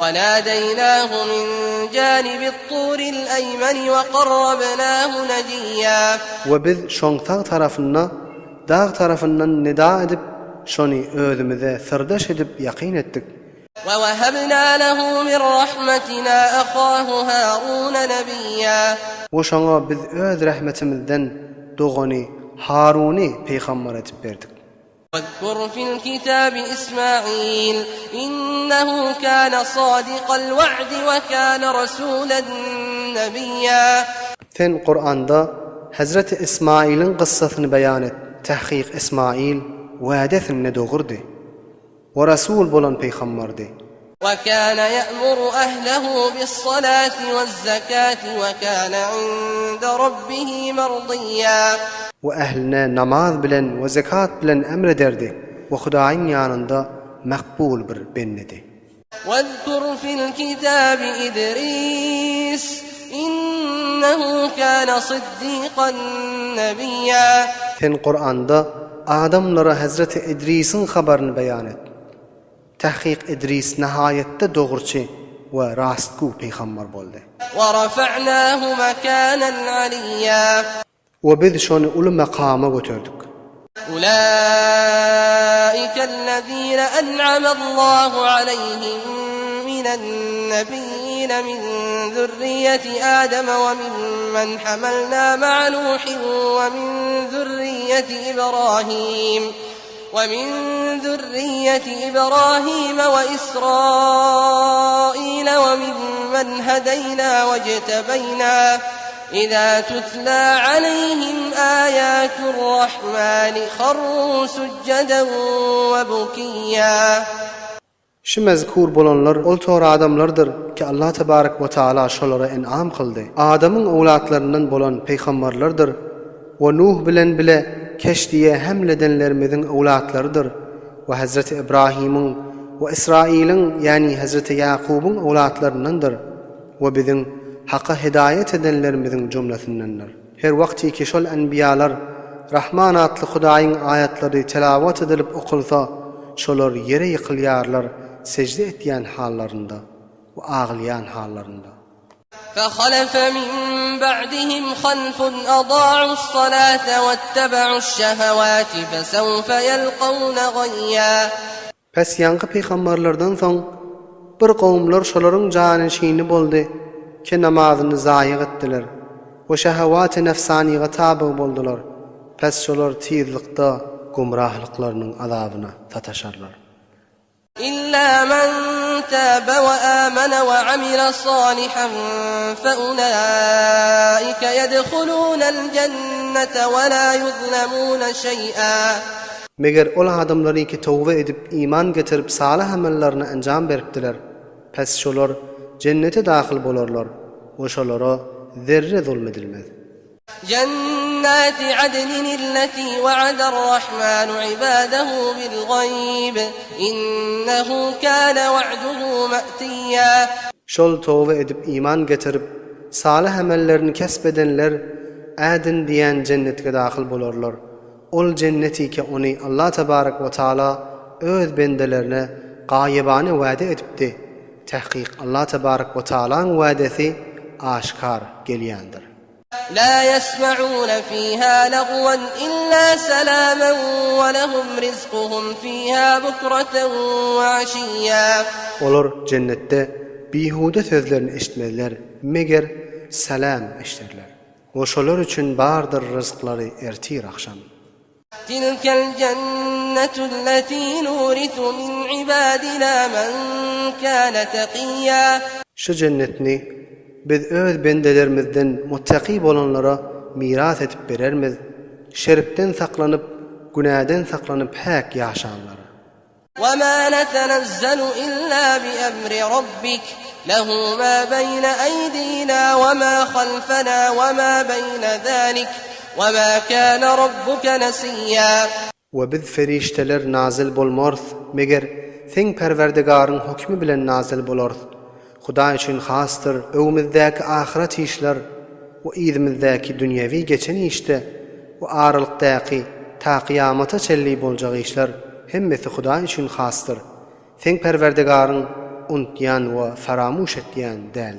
وناديناه من جانب الطور الأيمن وقربناه نجيا. وبذ شونغ tarafına, dağ tarafından nida edip, şoni özümüze sırdaş edip yakin ettik. ووهبنا له من رحمتنا أخاه هارون نبيا. Ve şona biz öz rahmetimizden doğani Harun'i peygamber etip verdik. واذكر في الكتاب إسماعيل إنه كان صادق الوعد وكان رسولا نبيا. Sen Kur'an'da Hazreti İsmail'in kıssasını beyan et. Tahqiq İsmail vaadesini doğurdu. Ve Resul bolan peygamberdi. وكان يأمر أهله بالصلاة والزكاة وكان عند ربه مرضيا. Ve ehline namaz bilen ve zekat bilen emrederdi. Ve Hudaýyň ýanynda makbul bir bennedi. واذكر في الكتاب إدريس إنه كان صديقا نبيا. Sen Kur'an'da adamlara Hazreti İdris'in haberini beyan et. Tahqiq İdris nihayette doğruçu ve rastgû peygamber boldy. وَرَفَعْنَاهُ مَكَانًا عَلِيًّا. Ve biz şonu ulu makama götürdük. أُولَٰئِكَ الَّذِينَ أَنْعَمَ اللّٰهُ عَلَيْهِمْ مِنَ النَّبِيِّينَ مِنْ ذُرِّيَّةِ آدَمَ وَمِمَّنْ حَمَلْنَا مَعَ نُوحٍ ومن ذرية إبراهيم وإسرائيل وممن هدينا واجتبينا إذا تتلى عليهم آيات الرحمن خروا سجدا وبكيا. Şu mezkur bolanlar ol toğra adamlardır ki Allah tebarek ve taala şolara inam kıldı. Adamın awlatlarından bolan peygamberlerdir. Ve Nuh bilen bile keşdiye hemledenlerimizin awlatlarıdır. Ve Hazreti İbrahim'in ve İsrail'in yani Hazreti Yakub'un awlatlarındandır. Ve bizim hakka hidayet edenlerimizin cümlesindendir. Her vakti ki şol enbiyalar Rahman adlı Hudaýyň ayetleri telavat edilip okulsa şolar yere yıkılyarlar secde etýän hallarında ve ağlayan hallarında. فخلف من بعدهم خلف أضاعوا الصلاة واتبعوا الشهوات فسوف يلقون غيا. Pes ýangy peygamberlerden soň bir kowmlar şolaryň janişini boldy ki namazyny zaýy etdiler we şehawat-ı nefsaniýe taby boldular. Pes şolar tizlikde gumrahlyklarynyň azabyna tataşarlar. إلا من تاب وآمن وعمل صالحا فأولئك يدخلون الجنة ولا يظلمون شيئا. Meger ol adamlary ki tawba edip iman getirip salih amellerine enjam beripdiler. Pes şolar cennete dahil bolarlar. O şolara zerre zulmedilmez. جنات عدن التي وعد الرحمن عباده بالغيب إنه كان وعده مأتيا. Şol tawba edip iman getirip salih amellerini kesbedenler adin diýen cennetge dahil bolarlar. Ol cenneti ki onu Allah tebarek ve taala öz bendelerine gaýybane wada edipdi. Tahqiq Allah tebarek ve taalaň wadesi aşkar gelýändir. لا يسمعون فيها لغوا إلا سلاما ولهم رزقهم فيها بكرة وعشيا. Olar cennette bihude sözlerini eşitmezler, meger salam eşiterler. O şolar üçün bardır rızıkları ertir akşam. تلك الجنة التي نورث من عبادنا من كان تقيا. Şu cennetini biz öz bendelerimizden muttaqi bolanlara miras etip berermiz. Şeripten saklanıp, günahdan saklanıp hak yaşayanlara. وما نتنزل إلا بأمر ربك له ما بين أيدينا وما خلفنا وما بين ذلك وما كان ربك نسيا. Ve biz ferişteler nazil bolmarız, meger sen perverdigarın hükmü bilen nazil bolarız. Hudaý üçin hastır, öwümizdäki ahiret işler we ýerimizdäki dünýewi geçen işte we aralykdaky ta kıyamata çelli boljak işler hemmesi Hudaý üçin hastır. Sen perverdigarın unutýan we faramuş etýän däl.